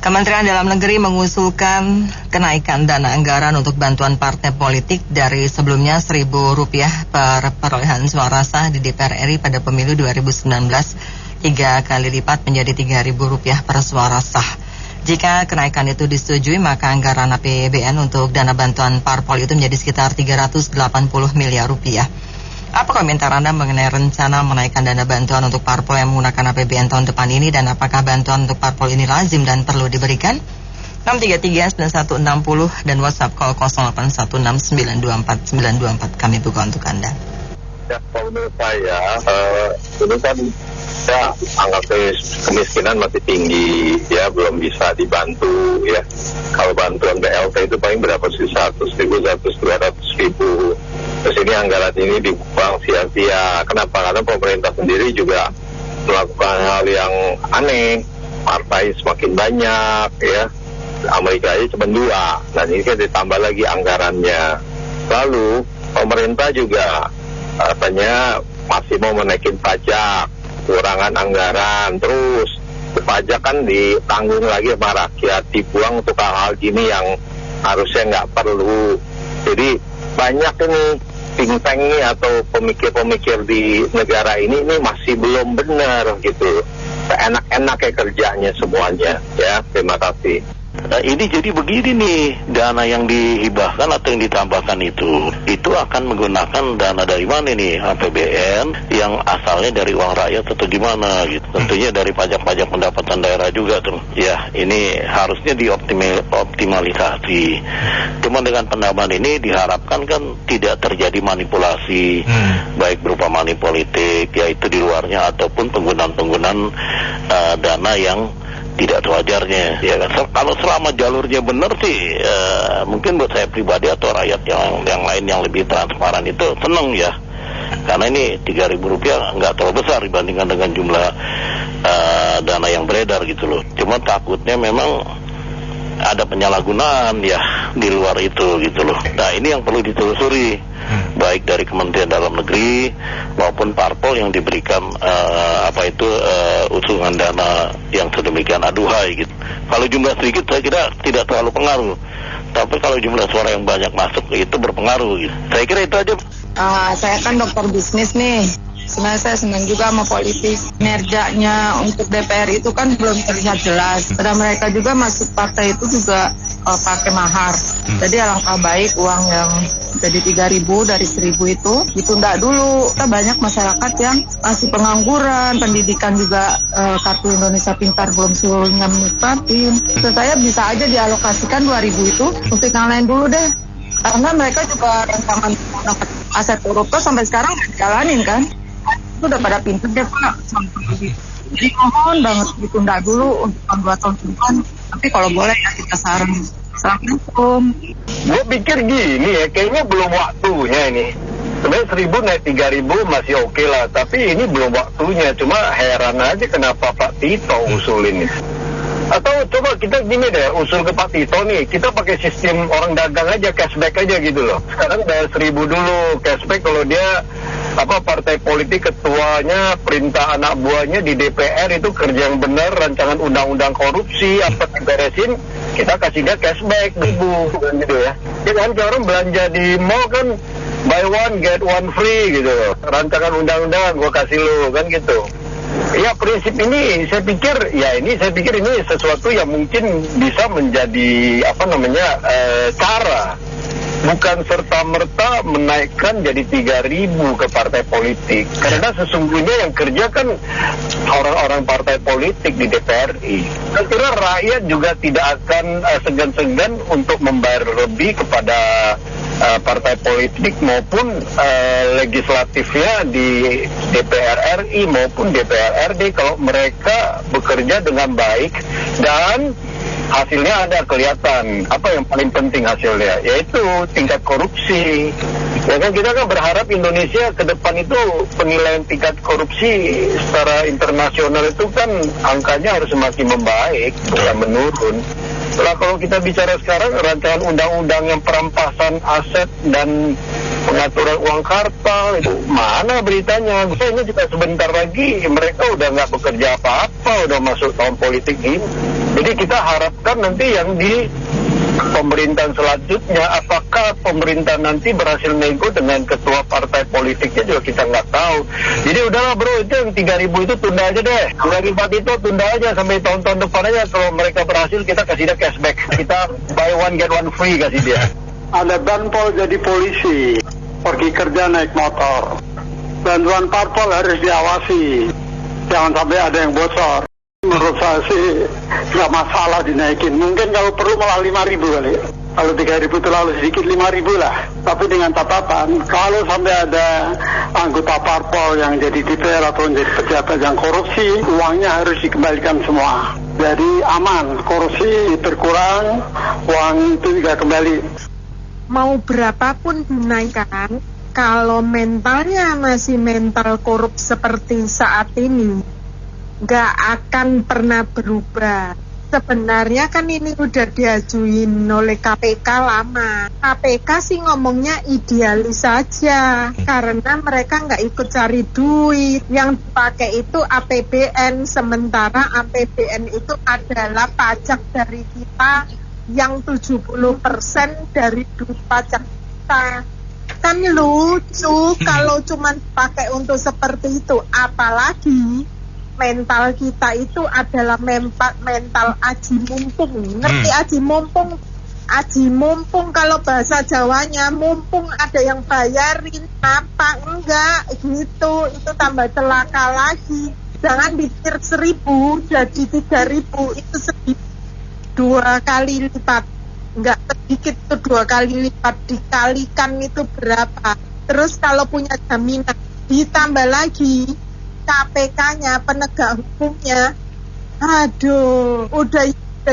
Kementerian Dalam Negeri mengusulkan kenaikan dana anggaran untuk bantuan partai politik dari sebelumnya Rp1.000 per perolehan suara sah di DPR RI pada pemilu 2019 3 kali lipat menjadi Rp3.000 per suara sah. Jika kenaikan itu disetujui, maka anggaran APBN untuk dana bantuan parpol itu menjadi sekitar Rp380 miliar. Apa komentar Anda mengenai rencana menaikkan dana bantuan untuk parpol yang menggunakan APBN tahun depan ini, dan apakah bantuan untuk parpol ini lazim dan perlu diberikan? 633-9160 dan WhatsApp call 0816924924 kami buka untuk Anda. Ya, kalau menurut saya, ini kan ya, angka kemiskinan masih tinggi, ya belum bisa dibantu ya. Kalau bantuan BLT itu paling berapa sih? 100.000, 200.000. Terus ini anggaran ini dibuang sia-sia. Kenapa? Karena pemerintah sendiri juga melakukan hal yang aneh. Partai semakin banyak ya. Amerika aja cuma 2. Dan ini kan ditambah lagi anggarannya. Lalu pemerintah juga katanya masih mau menaikin pajak, kurangan anggaran, terus pajak kan ditanggung lagi sama rakyat, dibuang untuk hal-hal gini yang harusnya nggak perlu. Jadi banyak ini think tank ini atau pemikir-pemikir di negara ini masih belum benar gitu. Enak-enak kerjanya semuanya ya. Terima kasih. Nah, ini jadi begini nih, dana yang dihibahkan atau yang ditambahkan itu akan menggunakan dana dari mana nih? APBN yang asalnya dari uang rakyat atau gimana gitu. Tentunya dari pajak-pajak pendapatan daerah juga tuh. Ya, ini harusnya dioptimalisasi. Cuma dengan penambahan ini diharapkan kan tidak terjadi manipulasi, baik berupa money politik, yaitu di luarnya, ataupun penggunaan dana yang tidak sewajarnya, ya kan. Kalau selama jalurnya benar sih, mungkin buat saya pribadi atau rakyat yang lain yang lebih transparan itu seneng ya, karena ini Rp3.000 nggak terlalu besar dibandingkan dengan jumlah dana yang beredar gitu loh. Cuma takutnya memang ada penyalahgunaan ya di luar itu gitu loh. Nah, ini yang perlu ditelusuri, baik dari Kementerian Dalam Negeri maupun parpol yang diberikan usungan dana yang sedemikian aduhai gitu. Kalau jumlah sedikit saya kira tidak terlalu pengaruh, tapi kalau jumlah suara yang banyak masuk itu berpengaruh gitu. Saya kira itu aja. Saya kan dokter bisnis nih. Sebenarnya saya senang juga sama politik. Kinerjanya untuk DPR itu kan belum terlihat jelas. Pada mereka juga masuk partai itu juga pakai mahar. Jadi alangkah baik uang yang jadi 3.000 dari 1.000 itu ditunda dulu. Kita banyak masyarakat yang masih pengangguran, pendidikan juga kartu Indonesia Pintar belum seluruhnya menikmatin. Saya bisa aja dialokasikan 2.000 itu untuk yang lain dulu deh. Karena mereka juga rancangan aset koruptor sampai sekarang nggak dijalanin kan. Itu udah pada pinter deh Pak. Jadi mohon banget ditunda dulu untuk 2 tahun ke depan. Tapi kalau boleh ya kita saran. Assalamualaikum. Gue pikir gini ya, kayaknya belum waktunya ini. Sebenarnya 1.000 naik 3.000 masih oke lah, tapi ini belum waktunya. Cuma heran aja kenapa Pak Tito usulin ini. Atau coba kita gini deh, usul ke Pak Tito nih, kita pakai sistem orang dagang aja, cashback aja gitu loh. Sekarang bayar 1.000 dulu cashback kalau dia partai politik, ketuanya, perintah anak buahnya di DPR itu kerja yang benar, rancangan undang-undang korupsi apa diberesin, kita kasih dia cashback 1.000 kan gitu ya. Ya kan orang belanja di mall kan buy one get one free gitu loh. Rancangan undang-undang gua kasih lo kan gitu. Ya prinsip ini saya pikir ini sesuatu yang mungkin bisa menjadi cara, bukan serta-merta menaikkan jadi 3.000 ke partai politik. Karena sesungguhnya yang kerja kan orang-orang partai politik di DPRI. Saya kira rakyat juga tidak akan segan-segan untuk membayar lebih kepada partai politik maupun legislatifnya di DPR RI maupun DPR RD kalau mereka bekerja dengan baik dan hasilnya ada kelihatan. Apa yang paling penting hasilnya? Yaitu tingkat korupsi. Ya kan kita kan berharap Indonesia ke depan itu penilaian tingkat korupsi secara internasional itu kan angkanya harus semakin membaik, bukan menurun. Nah, kalau kita bicara sekarang rancangan undang-undang yang perampasan aset dan pengaturan uang kartal itu mana beritanya? Ini juga sebentar lagi mereka udah nggak bekerja apa-apa, udah masuk tahun politik ini. Jadi kita harapkan nanti yang di pemerintahan selanjutnya, apakah pemerintah nanti berhasil nego dengan ketua partai politiknya juga kita nggak tahu. Jadi udahlah bro, itu yang 3.000 itu tunda aja deh. 2.000 itu tunda aja sampai tahun-tahun depan aja. Kalau mereka berhasil kita kasih dia cashback. Kita buy one get one free kasih dia. Ada banpol jadi polisi, pergi kerja naik motor. Bantuan parpol harus diawasi, jangan sampai ada yang bocor. Menurut saya sih nggak masalah dinaikin. Mungkin kalau perlu malah 5.000 kali. Kalau 3.000 terlalu sedikit, 5.000 lah. Tapi dengan catatan, kalau sampai ada anggota parpol yang jadi DPR atau jadi pejabat yang korupsi, uangnya harus dikembalikan semua. Jadi aman, korupsi berkurang, uang itu juga kembali. Mau berapapun dinaikkan, kalau mentalnya masih mental korup seperti saat ini, nggak akan pernah berubah. Sebenarnya kan ini udah diajuin oleh KPK lama. KPK sih ngomongnya idealis saja, karena mereka nggak ikut cari duit. Yang dipakai itu APBN, sementara APBN itu adalah pajak dari kita yang 70% dari duit pajak kita. Kan lucu kalau cuma pakai untuk seperti itu. Apalagi mental kita itu adalah mental aji mumpung. Ngerti aji mumpung? Aji mumpung kalau bahasa Jawanya, mumpung ada yang bayarin apa enggak gitu, itu tambah celaka lagi. Jangan dikir 1.000 jadi 3.000, itu sedikit 2 kali lipat. Enggak sedikit itu 2 kali lipat, dikalikan itu berapa. Terus kalau punya jaminan ditambah lagi KPK-nya, penegak hukumnya, aduh, udah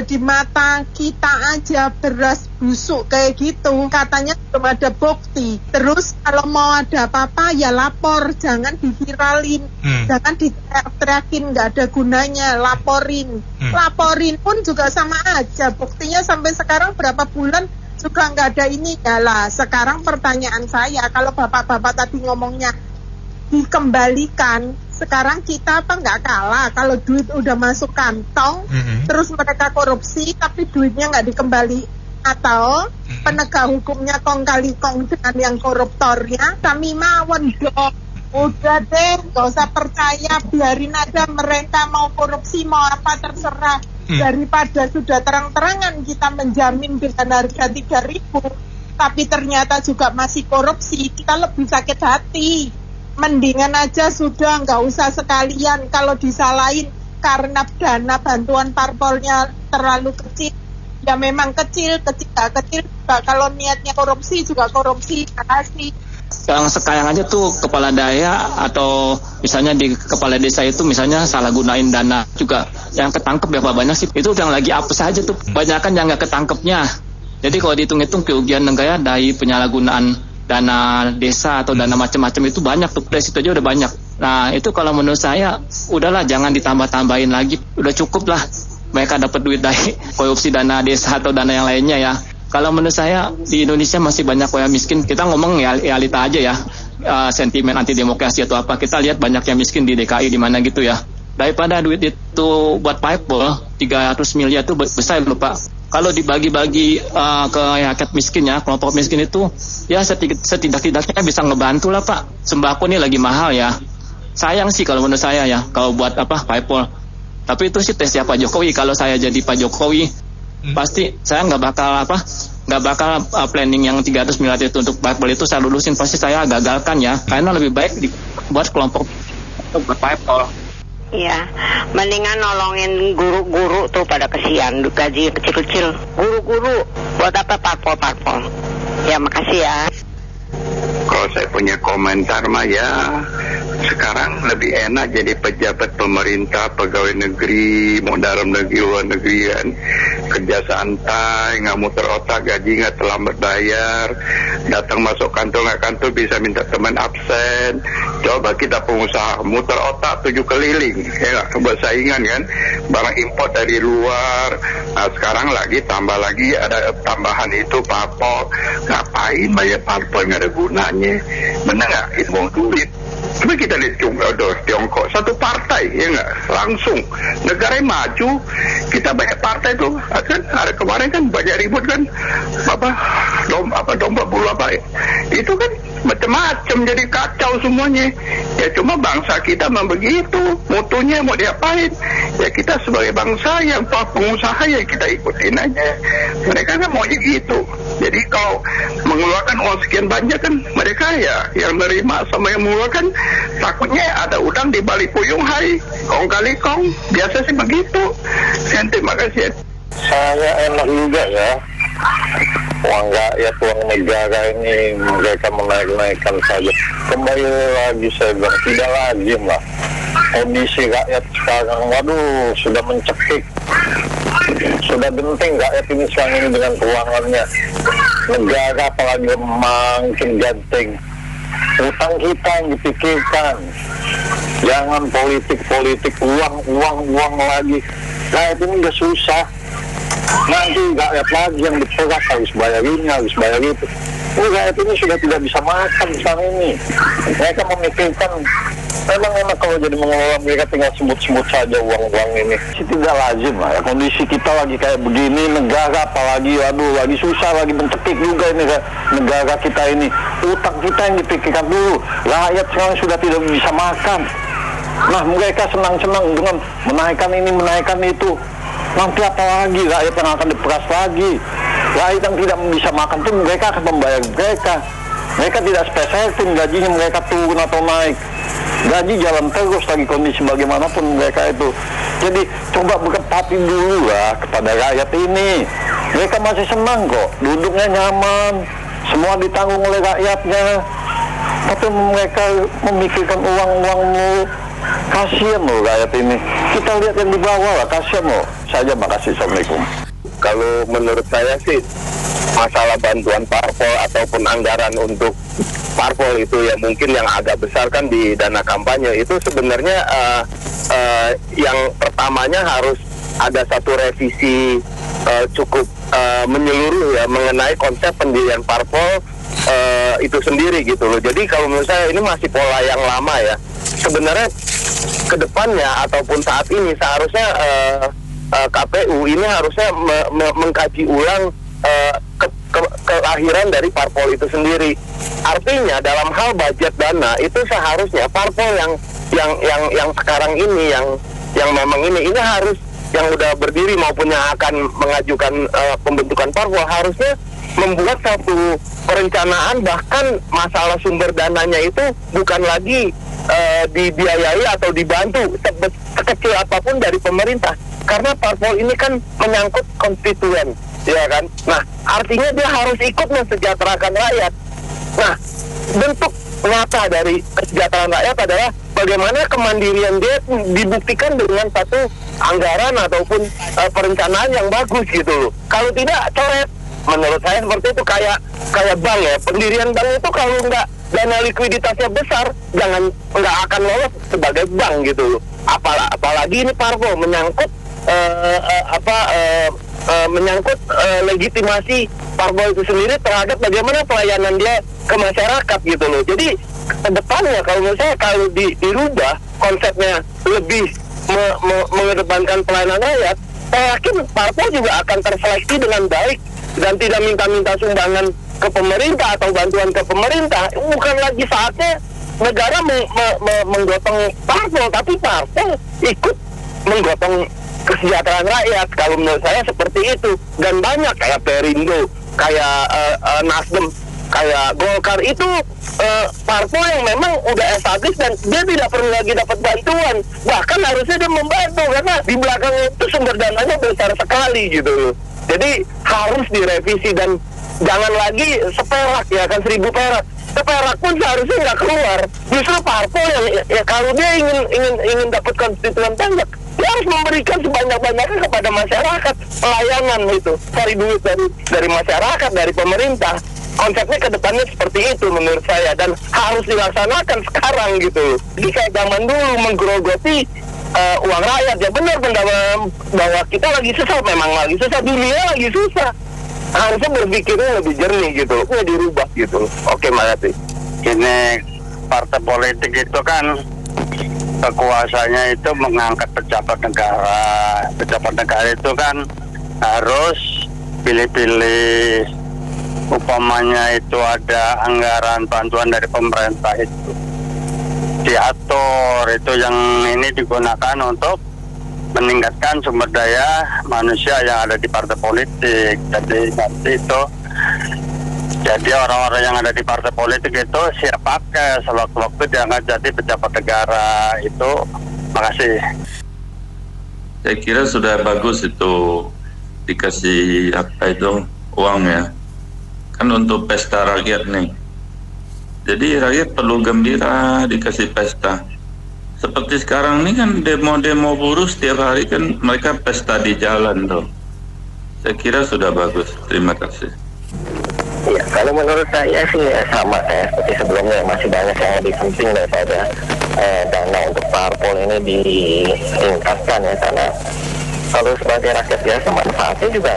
di mata kita aja beras busuk kayak gitu, katanya belum ada bukti. Terus kalau mau ada apa-apa ya lapor, jangan diviralin, jangan diteriakin, nggak ada gunanya, laporin. Laporin pun juga sama aja, buktinya sampai sekarang berapa bulan juga nggak ada ini. Ya lah, sekarang pertanyaan saya, kalau bapak-bapak tadi ngomongnya dikembalikan, sekarang kita apa nggak kalah kalau duit udah masuk kantong, terus mereka korupsi tapi duitnya nggak dikembali, atau penegak hukumnya kong kali kong dengan yang koruptornya, kami mawon dong. Udah deh, nggak usah percaya, biarin aja mereka mau korupsi mau apa terserah, daripada sudah terang-terangan kita menjamin dengan harga 3.000 tapi ternyata juga masih korupsi, kita lebih sakit hati. Mendingan aja sudah nggak usah sekalian. Kalau disalahin karena dana bantuan parpolnya terlalu kecil, ya memang kecil. Kalau niatnya korupsi juga korupsi, kasih. Yang sekarang aja tuh kepala daerah atau misalnya di kepala desa itu misalnya salah gunain dana juga, yang ketangkep berapa banyak sih? Itu yang lagi apa saja tuh, banyakan yang nggak ketangkepnya. Jadi kalau dihitung-hitung kerugian negara dari penyalahgunaan dana desa atau dana macam-macam itu banyak tuh, dari situ aja udah banyak. Nah itu kalau menurut saya udahlah, jangan ditambah-tambahin lagi, udah cukup lah mereka dapat duit dari korupsi dana desa atau dana yang lainnya ya. Kalau menurut saya di Indonesia masih banyak yang miskin. Kita ngomong realita aja ya, sentimen anti demokrasi atau apa, kita lihat banyak yang miskin di DKI di mana gitu ya. Daripada duit itu buat parpol 300 miliar itu besar loh Pak. Kalau dibagi-bagi ke rakyat miskin ya, kelompok miskin itu ya setidak-tidaknya bisa ngebantu lah Pak. Sembako ini lagi mahal ya. Sayang sih kalau menurut saya ya, kalau buat apa parpol. Tapi itu sih tesnya Pak Jokowi. Kalau saya jadi Pak Jokowi, pasti saya nggak bakal planning yang 300 miliar itu untuk parpol itu saya lulusin, pasti saya gagalkan ya. Karena lebih baik buat kelompok buat parpol. Iya, mendingan nolongin guru-guru tuh pada kesian, gaji kecil-kecil. Guru-guru, buat apa parpol-parpol? Ya, makasih ya. Kalau saya punya komentar mah ya, sekarang lebih enak jadi pejabat pemerintah, pegawai negeri, mau dalam negeri, luar negeri kan. Kerja santai, nggak muter otak, gaji nggak terlambat bayar, datang masuk kantor nggak kantor bisa minta teman absen. Coba kita pengusaha muter otak 7 keliling, ya bersaingan kan, barang impor dari luar. Nah sekarang lagi tambah lagi ada tambahan itu parpol. Ngapain bayar parpol, nggak ada gunanya, bener nggak? Itu mau duit. Tapi kita lihat Tiongkok, satu partai, ya nggak? Langsung, negara yang maju, kita banyak partai tuh, kan ada kemarin kan banyak ribut kan, domba bulu apa, itu kan macam-macam, jadi kacau semuanya. Ya cuma bangsa kita memang begitu, mutunya mau diapain? Ya kita sebagai bangsa yang pengusaha ya kita ikutin aja. Mereka kan maunya gitu. Jadi kalau mengeluarkan uang sekian banyak kan mereka ya yang nerima sama yang mengeluarkan takutnya ada udang di balik puyung, hai kong kali kong, biasa sih begitu. Terima kasih. Saya enak juga ya, uang rakyat, uang negara ini mereka menaik-naikkan saja. Kembali lagi saya bilang, tidak lazim lah. Kondisi rakyat sekarang, waduh, sudah mencekik. Sudah genting rakyat ini sekarang ini dengan keuangannya. Negara apalagi makin genting. Utang kita yang dipikirkan. Jangan politik, uang lagi. Rakyat ini udah susah. Nanti rakyat lagi yang diperas, harus bayar ini, harus bayar itu. Rakyat ini sudah tidak bisa makan sekarang ini. Mereka memikirkan, memang enak kalau jadi mengelola, mereka tinggal sebut-sebut saja uang-uang ini. Tidak lazim lah ya, kondisi kita lagi kayak begini, negara apalagi, aduh, lagi susah, lagi mencekik juga ini negara kita ini. Utang kita yang dipikirkan dulu, rakyat sekarang sudah tidak bisa makan. Nah, mereka senang-senang dengan menaikkan ini, menaikkan itu. Nanti apa lagi, rakyat yang akan diperas lagi. Rakyat yang tidak bisa makan pun mereka akan membayar mereka. Mereka tidak spesial pun gajinya mereka turun atau naik. Gaji jalan terus lagi kondisi bagaimanapun mereka itu. Jadi coba berempati dulu lah kepada rakyat ini. Mereka masih senang kok, duduknya nyaman, semua ditanggung oleh rakyatnya. Tapi mereka memikirkan uang-uang mulu. Kasian loh rakyat ini. Kita lihat yang di bawah lah, kasian loh. Saja, makasih. Assalamualaikum. Kalau menurut saya sih masalah bantuan parpol ataupun anggaran untuk parpol itu ya mungkin yang agak besar kan di dana kampanye itu sebenarnya yang pertamanya harus ada satu revisi cukup menyeluruh ya mengenai konsep pendirian parpol itu sendiri gitu loh. Jadi kalau menurut saya ini masih pola yang lama ya. Sebenarnya kedepannya ataupun saat ini seharusnya KPU ini harusnya mengkaji ulang kelahiran dari parpol itu sendiri. Artinya dalam hal budget dana itu seharusnya parpol yang sekarang ini yang memang ini harus yang udah berdiri maupun yang akan mengajukan pembentukan parpol harusnya membuat satu perencanaan, bahkan masalah sumber dananya itu bukan lagi dibiayai atau dibantu sekecil apapun dari pemerintah. Karena parpol ini kan menyangkut konstituen, ya kan? Nah, artinya dia harus ikut mensejahterakan rakyat. Nah, bentuk nyata dari kesejahteraan rakyat adalah bagaimana kemandirian dia dibuktikan dengan satu anggaran ataupun perencanaan yang bagus gitu loh. Kalau tidak, coret. Menurut saya seperti itu kayak bank ya. Pendirian bank itu kalau nggak dana likuiditasnya besar, nggak akan lolos sebagai bank gitu loh. Apalagi ini parpol menyangkut menyangkut legitimasi parpol itu sendiri terhadap bagaimana pelayanan dia ke masyarakat gitu loh. Jadi kedepannya kalau menurut saya kalau dirubah konsepnya lebih mengedepankan pelayanan rakyat, saya yakin parpol juga akan terseleksi dengan baik dan tidak minta-minta sumbangan ke pemerintah atau bantuan ke pemerintah. Bukan lagi saatnya negara menggotong parpol, tapi parpol ikut menggotong kesejahteraan rakyat. Kalau menurut saya seperti itu. Dan banyak kayak Perindo, kayak Nasdem, kayak Golkar itu parpol yang memang udah establis dan dia tidak perlu lagi dapat bantuan. Bahkan harusnya dia membantu karena di belakang itu sumber dananya besar sekali gitu loh. Jadi harus direvisi dan jangan lagi seperak ya kan, 1.000 perak. Seperak pun seharusnya nggak keluar. Justru parpol yang ya kalau dia ingin dapat konstituen banyak, dia harus memberikan sebanyak-banyaknya kepada masyarakat, pelayanan itu, cari duit dari masyarakat, dari pemerintah. Konsepnya ke depannya seperti itu menurut saya dan harus dilaksanakan sekarang gitu. Jadi kayak zaman dulu menggerogoti uang rakyat, ya benar bahwa kita lagi susah, memang lagi susah, dunia lagi susah. Harusnya berpikirnya lebih jernih gitu, dirubah gitu. Oke, makasih. Ini partai politik itu kan kekuasaannya itu mengangkat pejabat negara. Pejabat negara itu kan harus pilih-pilih, umpamanya itu ada anggaran bantuan dari pemerintah itu diatur, itu yang ini digunakan untuk meningkatkan sumber daya manusia yang ada di partai politik. Jadi nanti itu jadi orang-orang yang ada di partai politik itu siap pakai sewaktu-waktu diangkat jadi pejabat negara itu. Makasih. Saya kira sudah bagus itu dikasih uang ya, kan untuk pesta rakyat nih. Jadi rakyat perlu gembira dikasih pesta. Seperti sekarang ini kan demo-demo buruh setiap hari kan mereka pesta di jalan tuh. Saya kira sudah bagus. Terima kasih. Ya, kalau menurut saya sih ya sama kayak seperti sebelumnya, masih banyak yang lebih penting daripada dana untuk parpol ini ditingkatkan ya, karena kalau sebagai rakyat biasa manfaatnya juga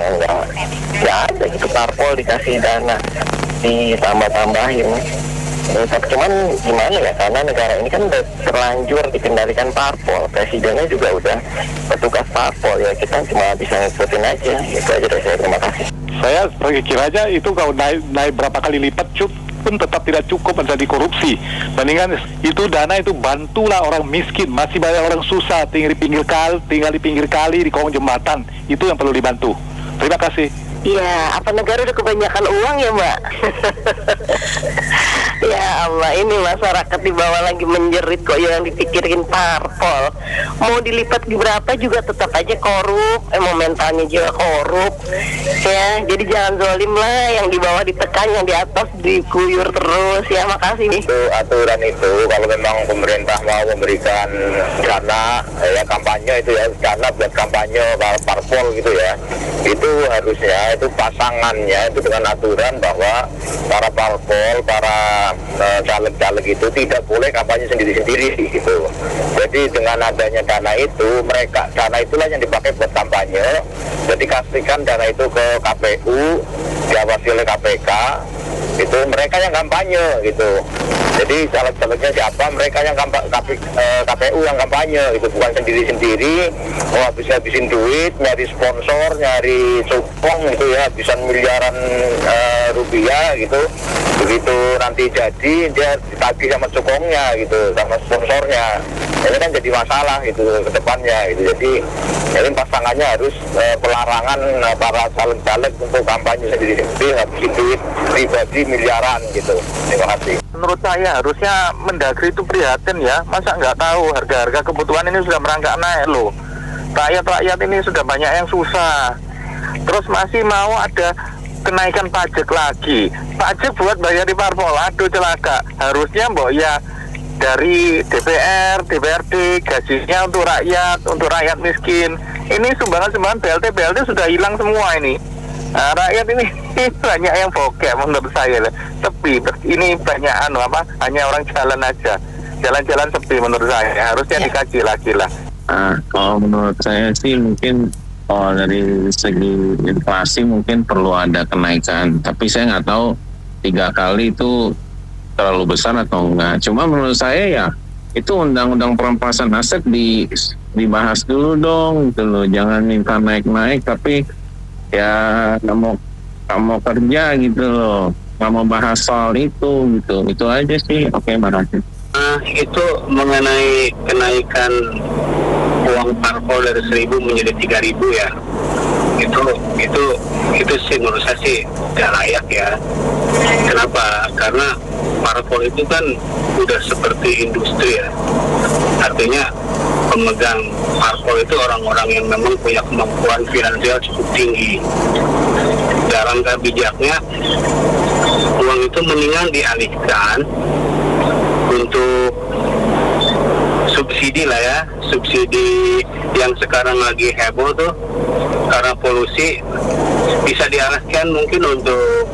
nggak ada gitu. Parpol dikasih dana ditambah-tambahin. Tapi cuman gimana ya, karena negara ini kan udah terlanjur dikendalikan parpol, presidennya juga udah petugas parpol, ya kita cuma bisa ngikutin aja. Itu aja dari saya, terima kasih. Saya pikir aja itu kalau naik berapa kali lipat pun tetap tidak cukup menjadi korupsi. Mendingan itu dana itu bantulah orang miskin, masih banyak orang susah tinggal di pinggir kali di kolong jembatan, itu yang perlu dibantu. Terima kasih. Ya, apa negara udah kebanyakan uang ya, Mbak? Ya Allah, ini masyarakat di bawah lagi menjerit kok yang dipikirin parpol. Mau dilipat berapa juga tetap aja korup, mentalnya juga korup. Ya, jadi jangan zalim lah, yang di bawah ditekan, yang di atas dikuyur terus. Ya, makasih. Itu aturan itu, kalau memang pemerintah mau memberikan dana ya kampanye itu ya, dana buat kampanye parpol gitu ya, itu harusnya itu pasangannya itu dengan aturan bahwa para parpol, para caleg-caleg itu tidak boleh kampanye sendiri-sendiri gitu. Jadi dengan adanya dana itu, dana itulah yang dipakai buat kampanye. Jadi kasihkan dana itu ke KPU, diawasi oleh KPK, itu mereka yang kampanye gitu. Jadi caleg-calegnya siapa? Mereka yang KPU yang kampanye, itu bukan sendiri-sendiri mau habis-habisin duit, nyari sponsor, nyari cupong gitu ya, habisan miliaran rupiah gitu. Begitu nanti jadi dia ditagih sama cupongnya gitu, sama sponsornya. Ini kan jadi masalah gitu ke depannya gitu. Jadi ini pasangannya harus pelarangan para caleg-caleg untuk kampanye sendiri-sendiri, habisin duit pribadi miliaran gitu. Terima kasih. Menurut saya harusnya Mendagri itu prihatin ya, masa nggak tahu harga-harga kebutuhan ini sudah merangkak naik loh. Rakyat ini sudah banyak yang susah, terus masih mau ada kenaikan pajak lagi. Pajak buat bayar di parpol, aduh celaka. Harusnya mbok ya dari DPR, DPRD, gajinya untuk rakyat miskin. Ini sumbangan-sumbangan BLT sudah hilang semua ini. Nah, rakyat ini banyak yang bokeh menurut saya. Sepi, ini banyak hanya orang jalan aja. Jalan-jalan sepi menurut saya. Harusnya dikaji lagi lah. Kalau menurut saya sih mungkin dari segi inflasi mungkin perlu ada kenaikan. Tapi saya nggak tahu 3 kali itu terlalu besar atau enggak. Cuma menurut saya ya itu undang-undang perampasan aset dibahas dulu dong gitu loh. Jangan minta naik-naik tapi ya nggak mau kerja gitu loh, nggak mau bahas soal itu aja sih. Oke, makasih. Itu mengenai kenaikan uang parpol dari 1.000 menjadi 3.000 ya, itu sih menurut saya sih tidak layak ya. Kenapa? Karena parpol itu kan udah seperti industri ya, artinya pemegang parpol itu orang-orang yang memang punya kemampuan finansial cukup tinggi. Dalam bijaknya, uang itu mendingan dialihkan untuk subsidi lah ya, subsidi yang sekarang lagi heboh tuh karena polusi, bisa diarahkan mungkin untuk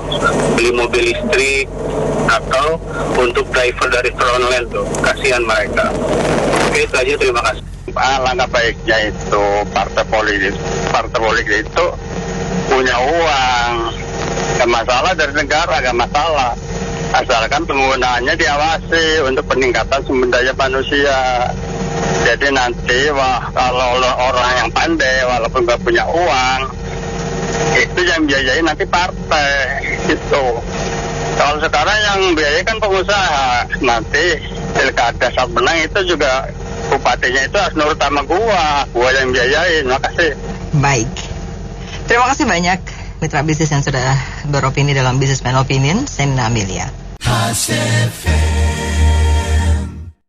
beli mobil listrik atau untuk driver dari online tuh, kasihan mereka. Oke, itu aja, terima kasih. Langkah baiknya itu partai politik itu punya uang, gak masalah, dari negara gak masalah. Asalkan penggunaannya diawasi untuk peningkatan sumber daya manusia. Jadi nanti kalau orang yang pandai walaupun nggak punya uang, itu yang biayain nanti partai gitu. Kalau sekarang yang biayain kan pengusaha, nanti pilkada saat menang itu juga bupatinya itu harus nurut sama gua yang biayain. Makasih. Baik, terima kasih banyak mitra bisnis yang sudah beropini dalam Businessman Opinion. Saya Nina Amelia.